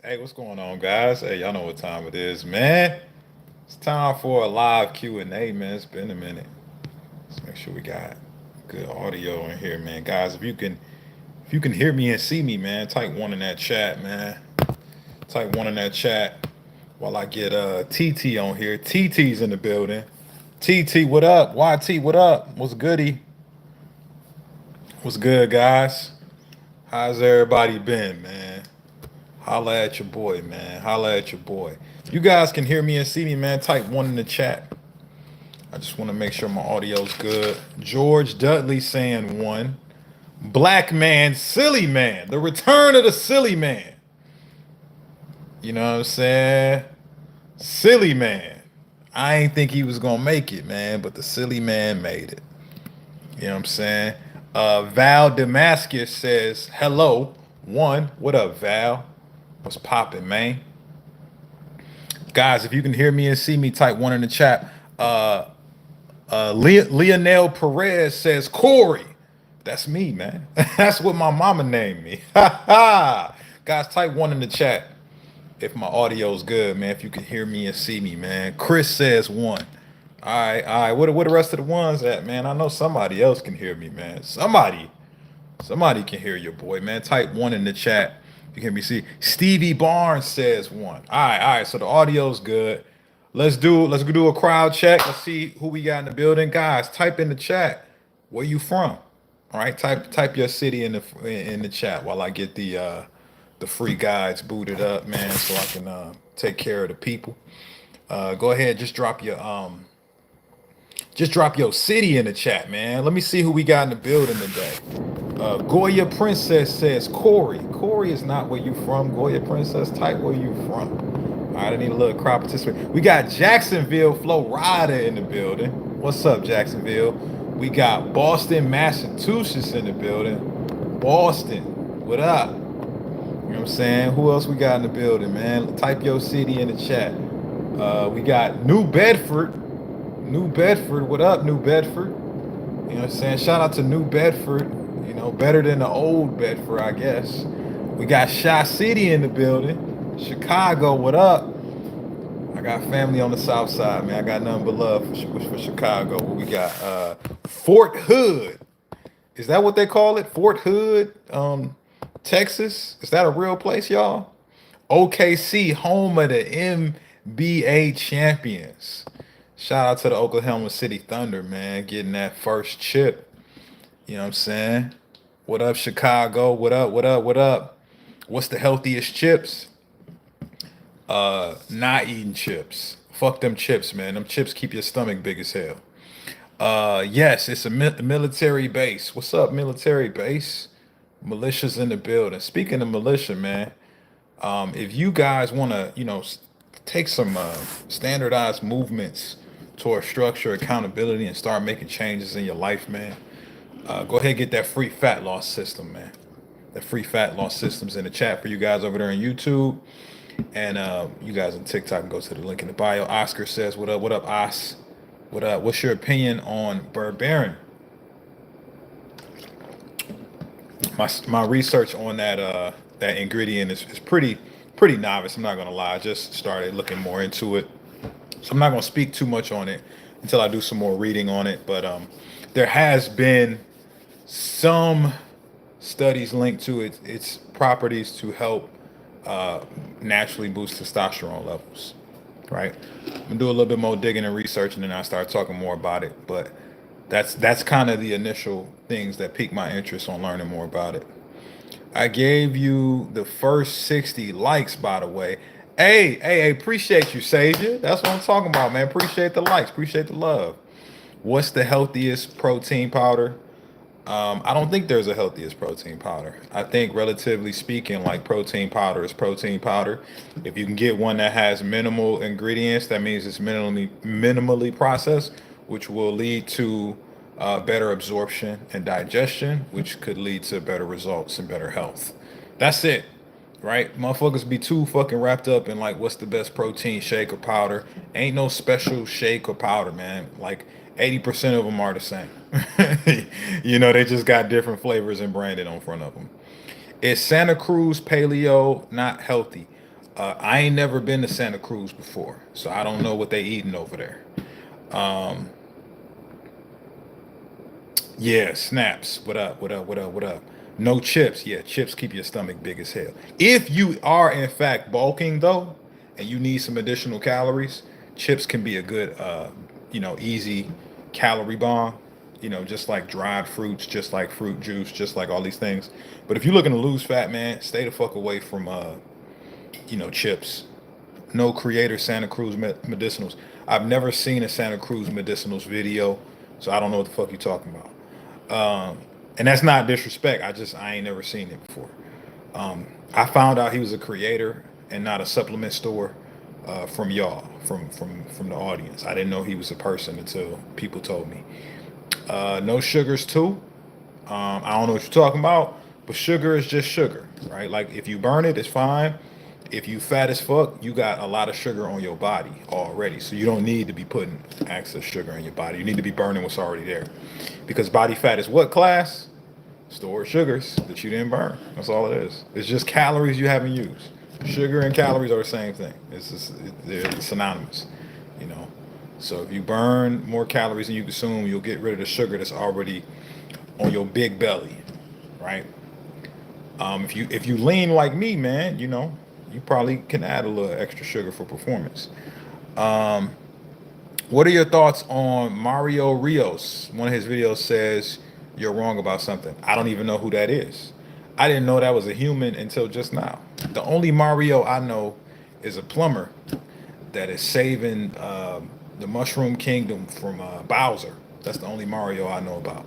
Hey, what's going on, guys? Hey, y'all know what time it is, man. It's time for a live Q&A, man. It's been a minute. Let's make sure we got good audio in here, man. Guys, if you can hear me and see me, man, type one in that chat, man. Type one in that chat while I get TT on here. TT's in the building. TT, what up? YT, what up? What's goody? What's good, guys? How's everybody been, man? Holla at your boy, man. Holla at your boy. You guys can hear me and see me, man. Type one in the chat. I just want to make sure my audio's good. George Dudley saying one. Black man, silly man. The return of the silly man. You know what I'm saying? Silly man. I ain't think he was gonna make it, man, but the silly man made it. You know what I'm saying? Val Damascus says, hello. One. What up, Val? What's poppin', man? Guys, if you can hear me and see me, type one in the chat. Leonel Perez says, Cory. That's me, man. That's what my mama named me. Guys, type one in the chat if my audio's good, man. If you can hear me and see me, man. Chris says one. All right. What the rest of the ones at, man? I know somebody else can hear me, man. Somebody can hear your boy, man. Type one in the chat. You can be see. Stevie Barnes says one. All right. So the audio's good. Let's do a crowd check. Let's see who we got in the building. Guys, type in the chat. Where you from? All right. Type your city in the chat while I get the free guides booted up, man, so I can take care of the people. Go ahead, just drop your city in the chat, man. Let me see who we got in the building today. Goya Princess says Cory. Cory is not where you from. Goya Princess, type where you from. All right, I need a little crowd participant. We got Jacksonville, Florida in the building. What's up, Jacksonville? We got Boston, Massachusetts in the building. Boston, what up? You know what I'm saying? Who else we got in the building, man? Type your city in the chat. We got New Bedford. New Bedford, what up, New Bedford? You know what I'm saying? Shout out to New Bedford. You know, better than the old Bedford, I guess. We got Shy City in the building. Chicago, what up? I got family on the south side, man. I got nothing but love for Chicago. What we got? Fort Hood. Is that what they call it? Fort Hood, Texas? Is that a real place, y'all? OKC, home of the NBA champions. Shout out to the Oklahoma City Thunder, man, getting that first chip. You know what I'm saying? What up, Chicago? What up? What up? What up? What's the healthiest chips? Not eating chips. Fuck them chips, man. Them chips keep your stomach big as hell. Yes, it's a military base. What's up, military base? Militia's in the building. Speaking of militia, man, if you guys want to, take some standardized movements toward structure, accountability, and start making changes in your life, man, go ahead and get that free fat loss system, man. The free fat loss system's in the chat for you guys over there on YouTube. And you guys on TikTok can go to the link in the bio. Oscar says, what up? What up, Os? What up? What's your opinion on berberine? My research on that ingredient is pretty novice. I'm not gonna lie. I just started looking more into it, so I'm not gonna speak too much on it until I do some more reading on it. But there has been some studies linked to its properties to help naturally boost testosterone levels. Right. I'm gonna do a little bit more digging and research, and then I start talking more about it. But that's kind of the initial things that piqued my interest on learning more about it. I gave you the first 60 likes, by the way. Hey, appreciate you, Savior. That's what I'm talking about, man. Appreciate the likes, appreciate the love. What's the healthiest protein powder? I don't think there's a healthiest protein powder. I think, relatively speaking, like protein powder is protein powder. If you can get one that has minimal ingredients, that means it's minimally processed, which will lead to better absorption and digestion, which could lead to better results and better health. That's it, right? Motherfuckers be too fucking wrapped up in like what's the best protein shake or powder. Ain't no special shake or powder, man. Like 80% of them are the same. They just got different flavors and branded on front of them. Is Santa Cruz paleo not healthy? I ain't never been to Santa Cruz before, so I don't know what they eating over there. Um, yeah, snaps. What up? What up? What up? What up? No chips. Yeah, chips keep your stomach big as hell. If you are in fact bulking though, and you need some additional calories, chips can be a good, easy calorie bomb. Just like dried fruits, just like fruit juice, just like all these things. But if you're looking to lose fat, man, stay the fuck away from, chips. No Creator Santa Cruz medicinals. I've never seen a Santa Cruz medicinals video, so I don't know what the fuck you're talking about. And that's not disrespect. I ain't never seen it before. I found out he was a creator and not a supplement store from y'all, from the audience. I didn't know he was a person until people told me. No sugars too. I don't know what you're talking about, but sugar is just sugar, right? Like if you burn it, it's fine. If you fat as fuck, you got a lot of sugar on your body already. So you don't need to be putting excess sugar in your body. You need to be burning what's already there. Because body fat is what class? Stored sugars that you didn't burn. That's all it is. It's just calories you haven't used. Sugar and calories are the same thing. They're synonymous, you know. So if you burn more calories than you consume, you'll get rid of the sugar that's already on your big belly, right? If you lean like me, man, you probably can add a little extra sugar for performance. Um, what are your thoughts on Mario Rios? One of his videos says you're wrong about something. I don't even know who that is. I didn't know that was a human until just now. The only Mario I know is a plumber that is saving the Mushroom Kingdom from Bowser. That's the only Mario I know about.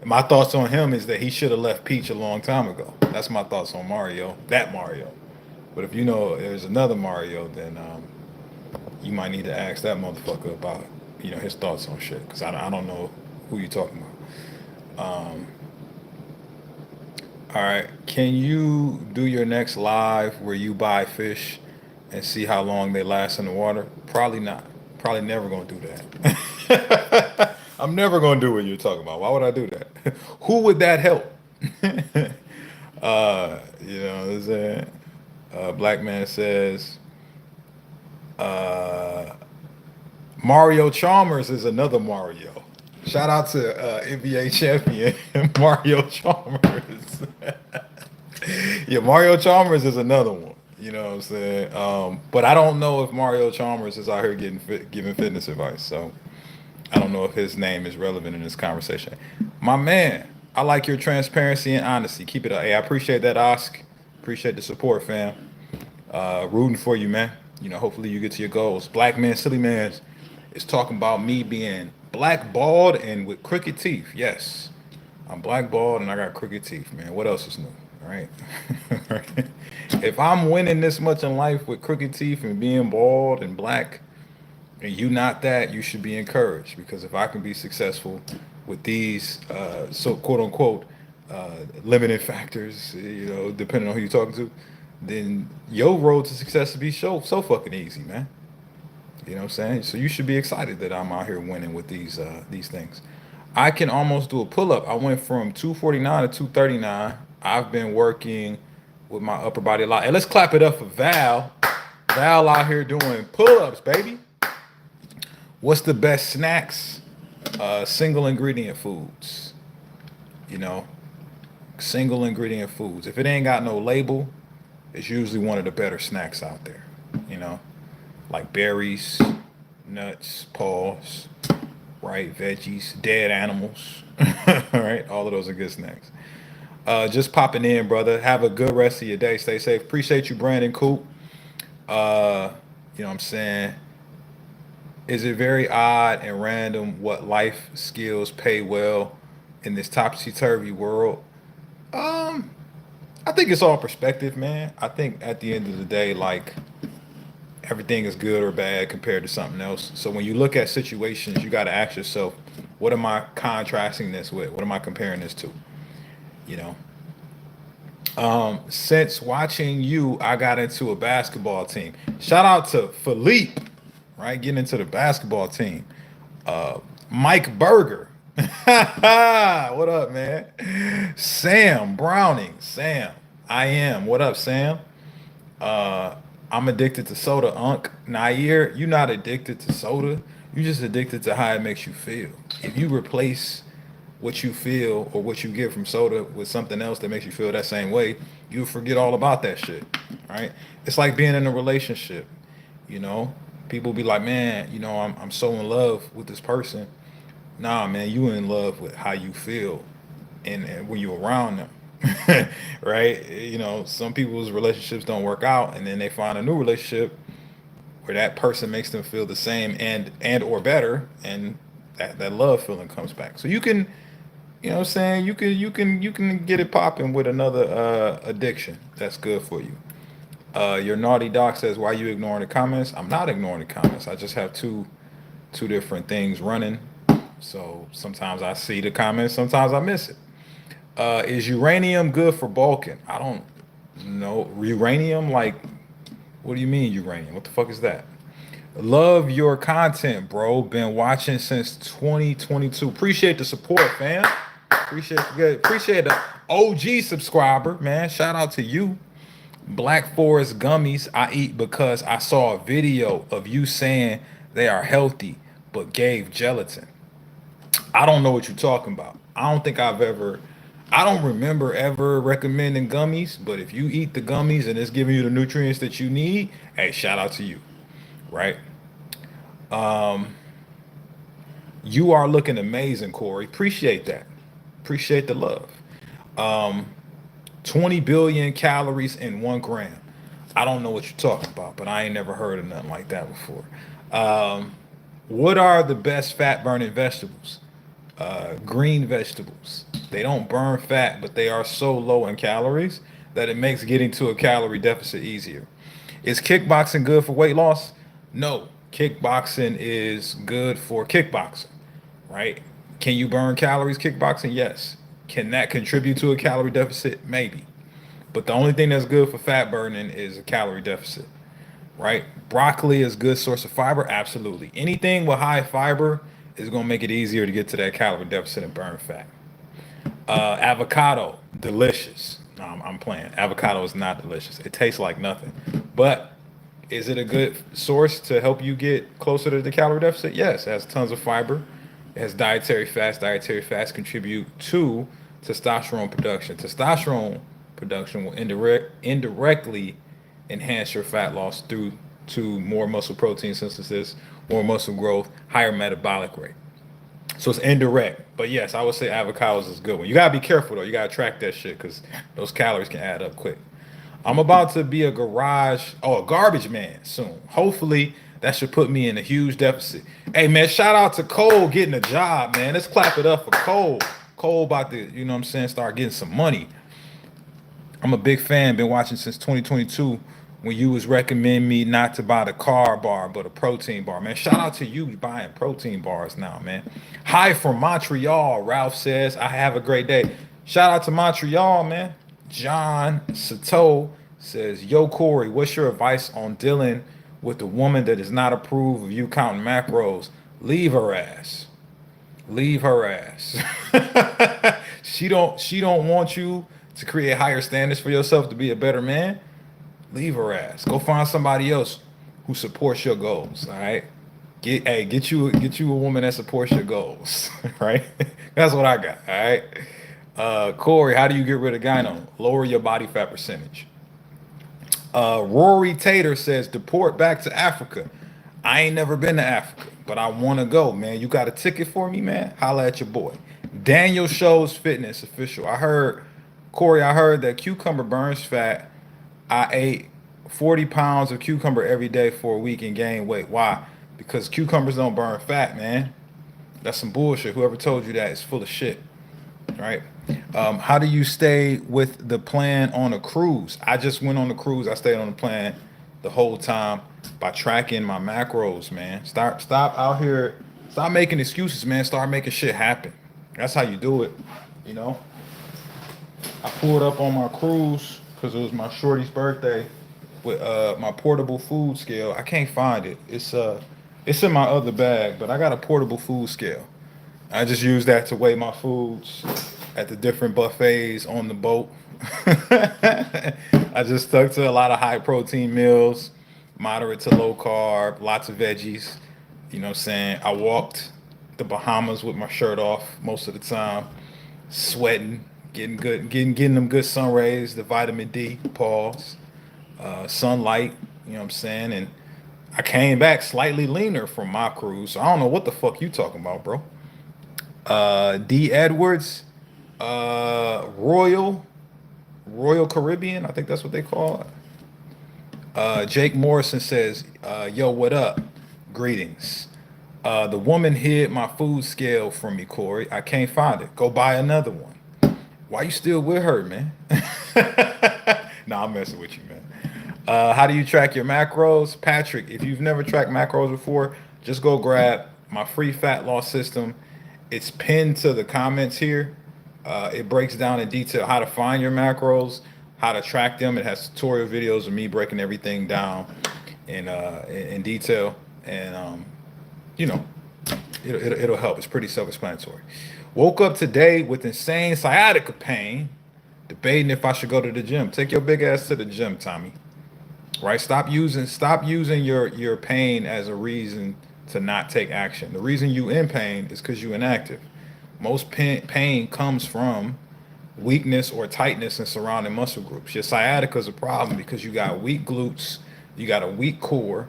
My thoughts on him is that he should have left Peach a long time ago. That's my thoughts on Mario, that Mario. But if you know there's another Mario, then you might need to ask that motherfucker about, his thoughts on shit. Because I don't know who you're talking about. All right. Can you do your next live where you buy fish and see how long they last in the water? Probably not. Probably never going to do that. I'm never going to do what you're talking about. Why would I do that? Who would that help? You know what I'm saying? Black man says, Mario Chalmers is another Mario. Shout out to NBA champion Mario Chalmers. Yeah, Mario Chalmers is another one. You know what I'm saying? But I don't know if Mario Chalmers is out here giving fitness advice. So I don't know if his name is relevant in this conversation. My man, I like your transparency and honesty. Keep it up. Hey, I appreciate that, Osc. Appreciate the support, fam. Rooting for you, man. Hopefully you get to your goals. Black man, silly man is talking about me being black bald and with crooked teeth. Yes, I'm black bald and I got crooked teeth, man. What else is new? All right. If I'm winning this much in life with crooked teeth and being bald and black, and you not that, you should be encouraged, because if I can be successful with these so quote unquote limiting factors, depending on who you're talking to, then your road to success will be so fucking easy, man. You know what I'm saying? So you should be excited that I'm out here winning with these things. I can almost do a pull up. I went from 249 to 239. I've been working with my upper body a lot. And let's clap it up for Val. Val out here doing pull ups, baby. What's the best snacks? Single ingredient foods. Single ingredient foods. If it ain't got no label, it's usually one of the better snacks out there. Like berries, nuts, paws, right? Veggies, dead animals, right? All of those are good snacks. Just popping in, brother. Have a good rest of your day. Stay safe. Appreciate you, Brandon Coop. You know what I'm saying? Is it very odd and random what life skills pay well in this topsy-turvy world? I think it's all perspective, man. I think at the end of the day, like, everything is good or bad compared to something else. So when you look at situations, you got to ask yourself, what am I contrasting this with? What am I comparing this to? Since watching you, I got into a basketball team. Shout out to Philippe, right? Getting into the basketball team. Mike Berger. What up, man? Sam Browning. Sam. I am. What up, Sam? Uh, I'm addicted to soda, Unc. Nair, you're not addicted to soda. You're just addicted to how it makes you feel. If you replace what you feel or what you get from soda with something else that makes you feel that same way, you'll forget all about that shit. Right? It's like being in a relationship. You know, people be like, man, I'm so in love with this person. Nah, man, you in love with how you feel and when you're around them. Right? Some people's relationships don't work out and then they find a new relationship where that person makes them feel the same and or better, and that love feeling comes back. So you can, what I'm saying, you can get it popping with another addiction that's good for you. Your naughty doc says, why you ignoring the comments? I'm not ignoring the comments. I just have two different things running. So sometimes I see the comments, sometimes I miss it. Is uranium good for bulking? I don't know. Uranium, like, what do you mean uranium? What the fuck is that? Love your content, bro. Been watching since 2022. Appreciate the support, fam. Appreciate the OG subscriber, man. Shout out to you. Black Forest gummies I eat because I saw a video of you saying they are healthy but gave gelatin. I don't know what you're talking about. I don't remember ever recommending gummies, but if you eat the gummies and it's giving you the nutrients that you need, hey, shout out to you, right? You are looking amazing, Corey. Appreciate that. Appreciate the love. 20 billion calories in 1 gram. I don't know what you're talking about, but I ain't never heard of nothing like that before. Um, what are the best fat burning vegetables? Green vegetables. They don't burn fat, but they are so low in calories that it makes getting to a calorie deficit easier. Is kickboxing good for weight loss? No. Kickboxing is good for kickboxing, right? Can you burn calories kickboxing? Yes. Can that contribute to a calorie deficit? Maybe. But the only thing that's good for fat burning is a calorie deficit, right? Broccoli is a good source of fiber. Absolutely. Anything with high fiber is going to make it easier to get to that calorie deficit and burn fat. Avocado, delicious. No, I'm playing. Avocado is not delicious. It tastes like nothing. But is it a good source to help you get closer to the calorie deficit? Yes, it has tons of fiber. It has dietary fats. Dietary fats contribute to testosterone production. Testosterone production will indirectly enhance your fat loss through to more muscle protein synthesis, more muscle growth, higher metabolic rate. So it's indirect. But yes, I would say avocados is a good one. You gotta be careful though. You gotta track that shit because those calories can add up quick. I'm about to be a garbage man soon. Hopefully that should put me in a huge deficit. Hey man, shout out to Cole getting a job, man. Let's clap it up for Cole. Cole about to, start getting some money. I'm a big fan, been watching since 2022 when you was recommending me not to buy the carb bar, but a protein bar. Man, shout out to you buying protein bars now, man. Hi from Montreal, Ralph says. I have a great day. Shout out to Montreal, man. John Sato says, yo, Corey, what's your advice on dealing with a woman that does not approve of you counting macros? Leave her ass. Leave her ass. She don't want you to create higher standards for yourself to be a better man. Leave her ass. Go find somebody else who supports your goals. All right. Get you a woman that supports your goals. Right. That's what I got. All right. Corey, how do you get rid of gyno? Lower your body fat percentage. Rory Tater says deport back to Africa. I ain't never been to Africa, but I want to go, man. You got a ticket for me, man? Holla at your boy. Daniel Shows Fitness official. Corey, I heard that cucumber burns fat. I ate 40 pounds of cucumber every day for a week and gained weight. Why? Because cucumbers don't burn fat, man. That's some bullshit. Whoever told you that is full of shit, right? How do you stay with the plan on a cruise? I just went on the cruise. I stayed on the plan the whole time by tracking my macros, man. Stop out here. Stop making excuses, man. Start making shit happen. That's how you do it, you know? I pulled up on my cruise because it was my shorty's birthday with my portable food scale. I can't find it. It's in my other bag, but I got a portable food scale. I just use that to weigh my foods at the different buffets on the boat. I just stuck to a lot of high protein meals, moderate to low carb, lots of veggies. You know what I'm saying? I walked the Bahamas with my shirt off most of the time, sweating, getting them good sun rays, the vitamin D, pause, sunlight, you know what I'm saying? And I came back slightly leaner from my cruise. So I don't know what the fuck you talking about, bro. D Edwards, Royal Caribbean, I think that's what they call it. Jake Morrison says, yo, what up? Greetings. The woman hid my food scale from me, Corey. I can't find it. Go buy another one. Why you still with her, man? Nah, I'm messing with you, man. How do you track your macros? Patrick, if you've never tracked macros before, just go grab my free fat loss system. It's pinned to the comments here. It breaks down in detail how to find your macros, how to track them. It has tutorial videos of me breaking everything down in detail, and you know, it'll help. It's pretty self-explanatory. Woke up today with insane sciatica pain, debating if I should go to the gym. Take your big ass to the gym, Tommy. Right? Stop using your pain as a reason to not take action. The reason you in pain is because you inactive. Most pain comes from weakness or tightness in surrounding muscle groups. Your sciatica is a problem because you got weak glutes, you got a weak core,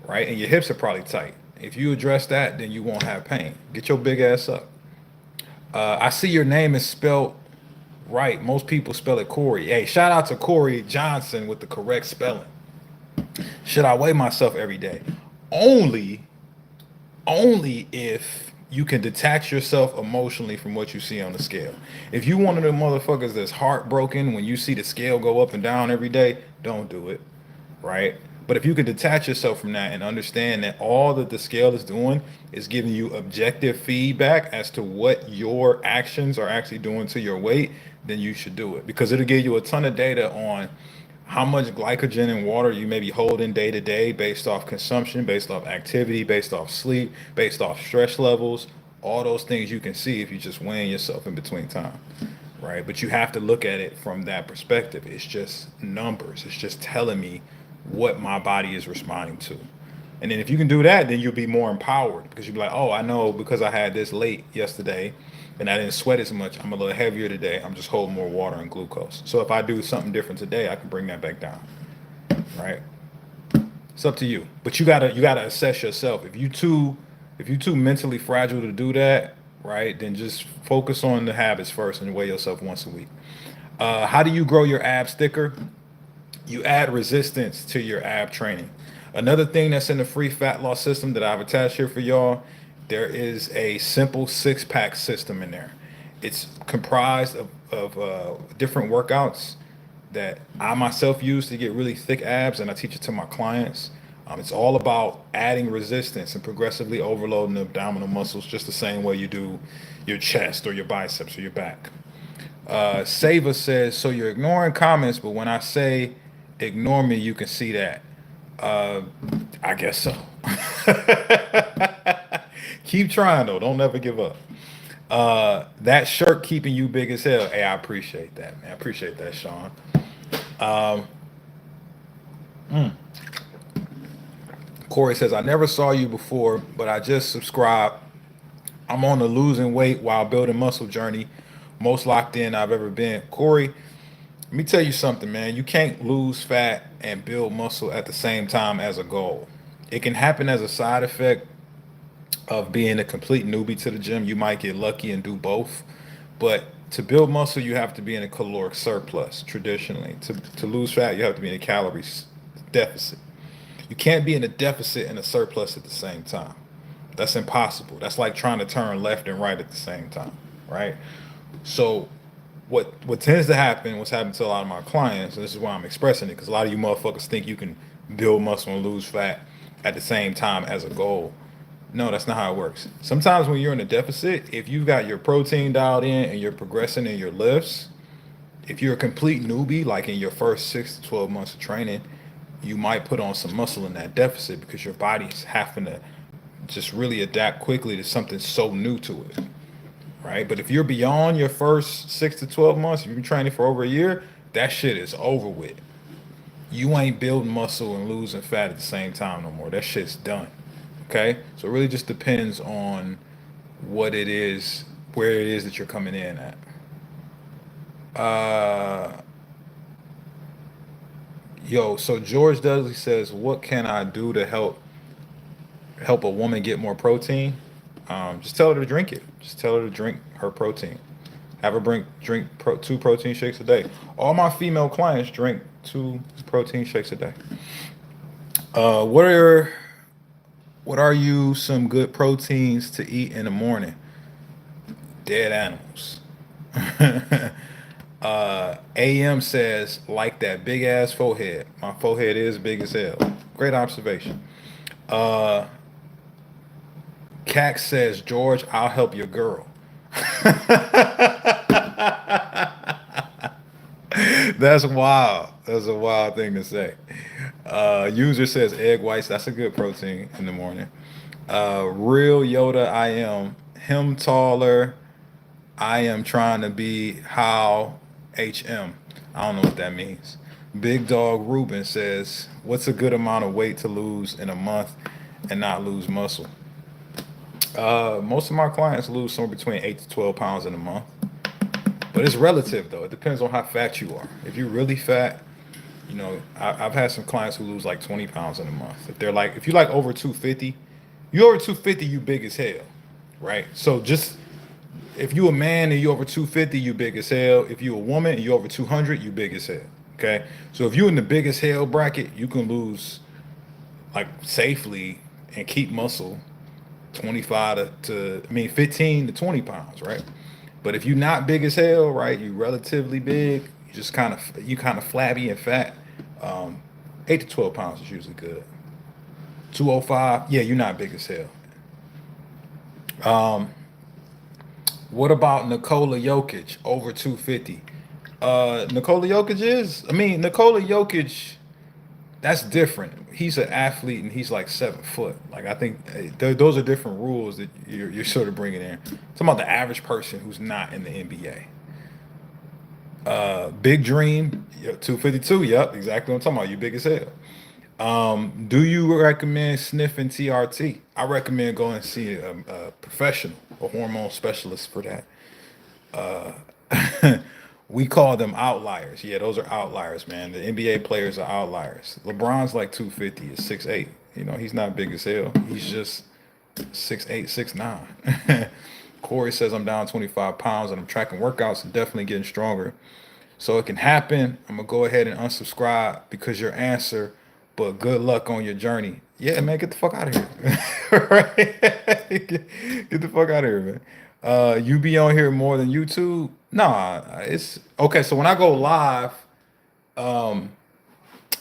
right? And your hips are probably tight. If you address that, then you won't have pain. Get your big ass up. I see your name is spelled right. Most people spell it Corey. Hey, shout out to Cory Johnson with the correct spelling. Should I weigh myself every day? Only if you can detach yourself emotionally from what you see on the scale. If you one of the motherfuckers that's heartbroken when you see the scale go up and down every day, don't do it, right? But if you can detach yourself from that and understand that all that the scale is doing is giving you objective feedback as to what your actions are actually doing to your weight, then you should do it, because it'll give you a ton of data on how much glycogen and water you may be holding day to day based off consumption, based off activity, based off sleep, based off stress levels. All those things you can see if you just weighing yourself in between time, right? But you have to look at it from that perspective. It's just numbers. It's just telling me what my body is responding to. And then if you can do that, then you'll be more empowered, because you'll be like, oh, I know because I had this late yesterday and I didn't sweat as much, I'm a little heavier today. I'm just holding more water and glucose. So if I do something different today, I can bring that back down, right? It's up to you. But you gotta assess yourself. If you too mentally fragile to do that, right, then just focus on the habits first and weigh yourself once a week. How do you grow your abs thicker? You add resistance to your ab training. Another thing that's in the free fat loss system that I've attached here for y'all, there is a simple 6-pack system in there. It's comprised of different workouts that I myself use to get really thick abs, and I teach it to my clients. It's all about adding resistance and progressively overloading the abdominal muscles, just the same way you do your chest or your biceps or your back. Sava says, so you're ignoring comments, but when I say ignore me, you can see that. I guess so. Keep trying though. Don't never give up. That shirt keeping you big as hell. Hey, I appreciate that, man. I appreciate that, Sean. Corey says, I never saw you before, but I just subscribed. I'm on the losing weight while building muscle journey. Most locked in I've ever been. Corey, let me tell you something, man. You can't lose fat and build muscle at the same time as a goal. It can happen as a side effect of being a complete newbie to the gym. You might get lucky and do both. But to build muscle, you have to be in a caloric surplus traditionally. To lose fat, you have to be in a calorie deficit. You can't be in a deficit and a surplus at the same time. That's impossible. That's like trying to turn left and right at the same time, right? So what tends to happen, what's happened to a lot of my clients, and this is why I'm expressing it, because a lot of you motherfuckers think you can build muscle and lose fat at the same time as a goal. No, that's not how it works. Sometimes when you're in a deficit, if you've got your protein dialed in and you're progressing in your lifts, if you're a complete newbie, like in your first 6 to 12 months of training, you might put on some muscle in that deficit because your body's having to just really adapt quickly to something so new to it, right? But if you're beyond your first 6 to 12 months, if you've been training for over a year, that shit is over with. You ain't building muscle and losing fat at the same time no more. That shit's done. Okay? So it really just depends on what it is, where it is that you're coming in at. Uh so George Dudley says, what can I do to help a woman get more protein? Just tell her to drink it. Just tell her to drink her protein. Have her two protein shakes a day. All my female clients drink 2 protein shakes a day. Uh, what are what are you some good proteins to eat in the morning? Dead animals. AM says, like that big ass forehead. My forehead is big as hell. Great observation. Uh, Cax says, George, I'll help your girl. That's wild. That's a wild thing to say. User says egg whites. That's a good protein in the morning. Real Yoda, I am him taller. I am trying to be how HM. I don't know what that means. Big Dog Ruben says, what's a good amount of weight to lose in a month and not lose muscle? Most of my clients lose somewhere between 8 to 12 pounds in a month. But it's relative though. It depends on how fat you are. If you're really fat, I've had some clients who lose like 20 pounds in a month. If you like over 250, you over 250, you big as hell, right? So just if you a man and you over 250, you big as hell. If you a woman and you over 200, you big as hell. Okay, so if you in the big as hell bracket, you can lose like safely and keep muscle 15 to 20 pounds, right? But if you're not big as hell, right, you relatively big, you kind of flabby and fat. 8 to 12 pounds is usually good. 205, yeah, you're not big as hell. Um, what about Nikola Jokic over 250? Nikola Jokic, that's different. He's an athlete and he's like 7 foot. Like I think those are different rules that you're sort of bringing in. Talking about the average person who's not in the NBA. Big Dream, 252. Yep, exactly what I'm talking about. You big as hell. Do you recommend sniffing TRT? I recommend going and see a professional, a hormone specialist for that. We call them outliers. Yeah, those are outliers, man. The NBA players are outliers. LeBron's like 250, is 6'8". He's not big as hell. He's just 6'8", 6'9". Corey says I'm down 25 pounds and I'm tracking workouts and definitely getting stronger. So it can happen. I'm gonna go ahead and unsubscribe because your answer, but good luck on your journey. Yeah, man, get the fuck out of here. Right? Get the fuck out of here, man. You be on here more than YouTube? Nah, it's okay. So when I go live, um,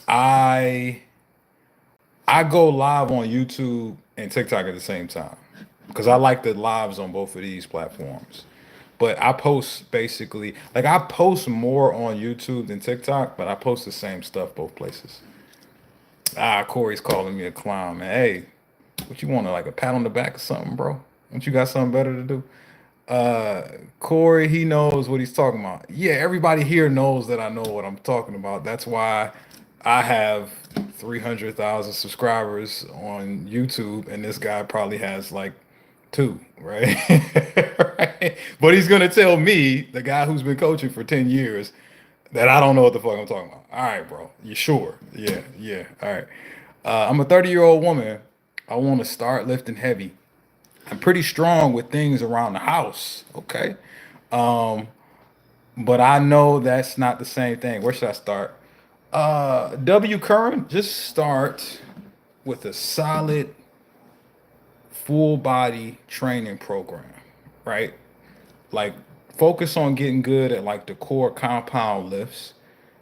I I go live on YouTube and TikTok at the same time because I like the lives on both of these platforms. But I post basically like I post more on YouTube than TikTok, but I post the same stuff both places. Corey's calling me a clown, man. Hey, what you want, like a pat on the back or something, bro? Don't you got something better to do? Uh, Corey, he knows what he's talking about. Yeah, everybody here knows that I know what I'm talking about. That's why I have 300,000 subscribers on YouTube, and this guy probably has like two, right? Right? But he's gonna tell me, the guy who's been coaching for 10 years, that I don't know what the fuck I'm talking about. All right, bro. You sure? Yeah, yeah. All right. I'm a 30-year-old woman. I want to start lifting heavy. I'm pretty strong with things around the house. Okay. Um, but I know that's not the same thing. Where should I start? W Current, just start with a solid full body training program, right? Like focus on getting good at like the core compound lifts.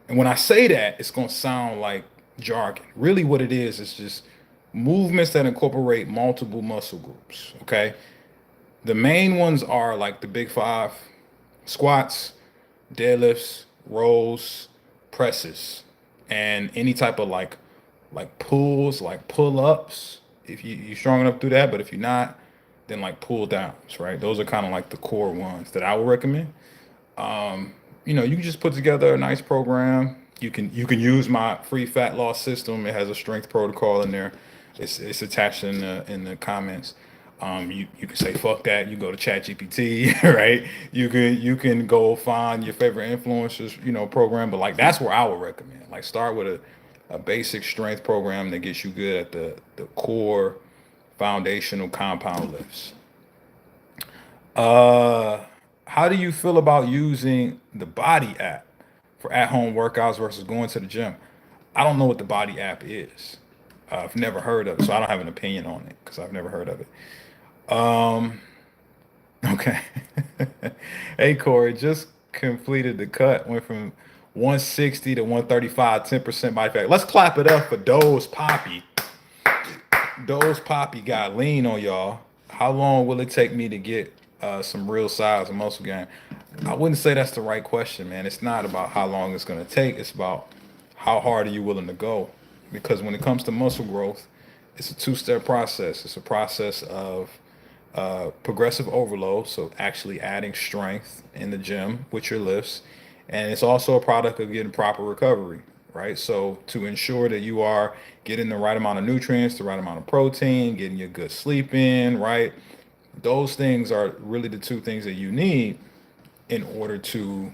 And when I say that, it's gonna sound like jargon. Really, what it is just movements that incorporate multiple muscle groups. Okay. The main ones are like the big five: squats, deadlifts, rows, presses, and any type of like pulls, like pull ups. If you're strong enough to do that, but if you're not, than like pull downs, right? Those are kind of like the core ones that I would recommend. You can just put together a nice program. You can use my free fat loss system. It has a strength protocol in there. It's attached in the comments. You can say fuck that. You go to Chat GPT, right? You can go find your favorite influencers, program. But like that's where I would recommend. Like start with a basic strength program that gets you good at the core foundational compound lifts. Uh, how do you feel about using the Body app for at-home workouts versus going to the gym? I don't know what the Body app is. I've never heard of it, so I don't have an opinion on it because I've never heard of it. Um, okay. Hey Corey, just completed the cut. Went from 160 to 135, 10% body fat. Let's clap it up for Doze Poppy. Those Poppy got lean on y'all. How long will it take me to get some real size and muscle gain? I wouldn't say that's the right question, man. It's not about how long it's going to take. It's about how hard are you willing to go. Because when it comes to muscle growth, it's a two-step process. It's a process of progressive overload, so actually adding strength in the gym with your lifts, and it's also a product of getting proper recovery, right? So to ensure that you are getting the right amount of nutrients, the right amount of protein, getting your good sleep in, right? Those things are really the two things that you need in order to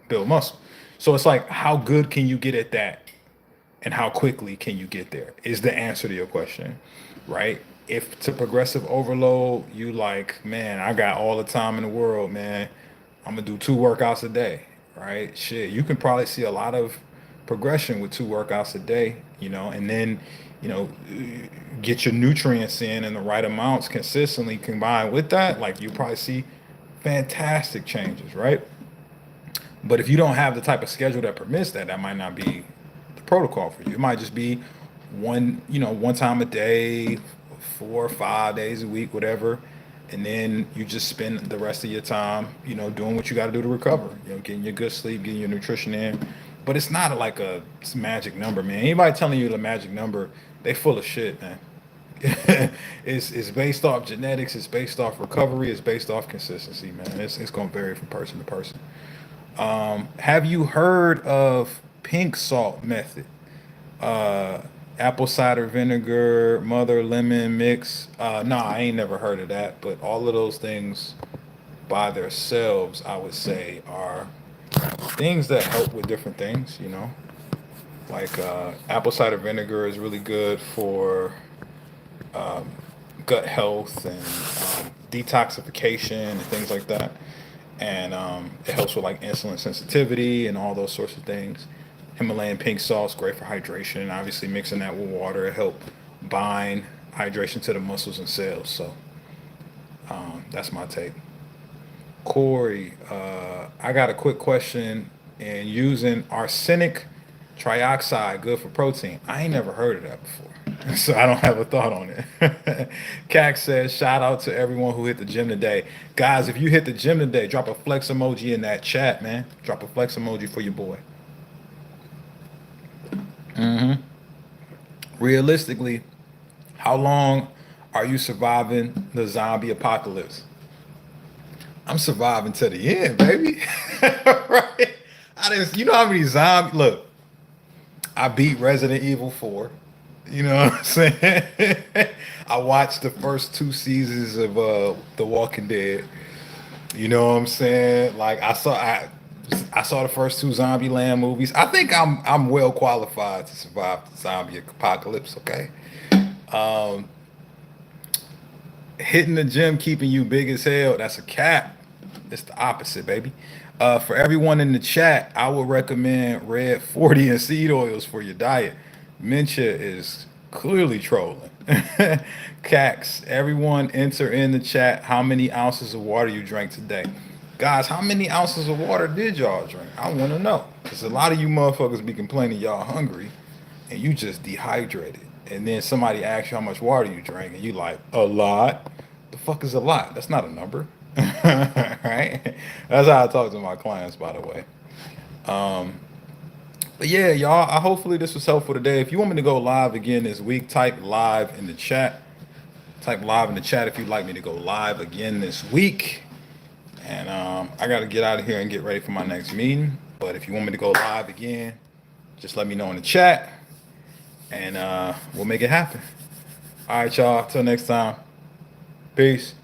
build muscle. So it's like, how good can you get at that? And how quickly can you get there is the answer to your question, right? If to progressive overload, you like, man, I got all the time in the world, man. I'm gonna do 2 workouts a day, right? Shit, you can probably see a lot of progression with 2 workouts a day, and then, you know, get your nutrients in the right amounts consistently combined with that, like you probably see fantastic changes, right? But if you don't have the type of schedule that permits that, that might not be the protocol for you. It might just be one time a day, 4 or 5 days a week, whatever. And then you just spend the rest of your time, doing what you got to do to recover, getting your good sleep, getting your nutrition in. But it's not like a magic number, man. Anybody telling you the magic number, they full of shit, man. It's based off genetics, it's based off recovery, it's based off consistency, man. It's going to vary from person to person. Have you heard of pink salt method? Uh, Apple cider vinegar, mother lemon mix. Nah, I ain't never heard of that. But all of those things by themselves, I would say, are things that help with different things. Like apple cider vinegar is really good for gut health and detoxification and things like that. And it helps with like insulin sensitivity and all those sorts of things. Himalayan pink salt is great for hydration, and obviously mixing that with water it help bind hydration to the muscles and cells. So that's my take. Corey, I got a quick question. And using arsenic trioxide good for protein? I ain't never heard of that before, so I don't have a thought on it. Cax says, shout out to everyone who hit the gym today. Guys, if you hit the gym today, drop a flex emoji in that chat, man. Drop a flex emoji for your boy. Realistically, how long are you surviving the zombie apocalypse? I'm surviving to the end, baby. Right? I didn't, how many zombies? Look, I beat Resident Evil 4. You know what I'm saying? I watched the first 2 seasons of The Walking Dead. You know what I'm saying? Like I saw the first 2 Zombieland movies. I think I'm well qualified to survive the zombie apocalypse. Okay. Um, Hitting the gym keeping you big as hell. That's a cap. It's the opposite, baby. For everyone in the chat, I would recommend Red 40 and seed oils for your diet. Mincha is clearly trolling. Cax, everyone enter in the chat how many ounces of water you drank today. Guys, how many ounces of water did y'all drink? I want to know. Because a lot of you motherfuckers be complaining y'all hungry and you just dehydrated. And then somebody asks you how much water you drank and you like, a lot? The fuck is a lot? That's not a number. Right? That's how I talk to my clients, by the way. But yeah, y'all, hopefully this was helpful today. If you want me to go live again this week, type live in the chat. Type live in the chat if you'd like me to go live again this week. And I got to get out of here and get ready for my next meeting. But if you want me to go live again, just let me know in the chat, and we'll make it happen. All right, y'all. Till next time. Peace.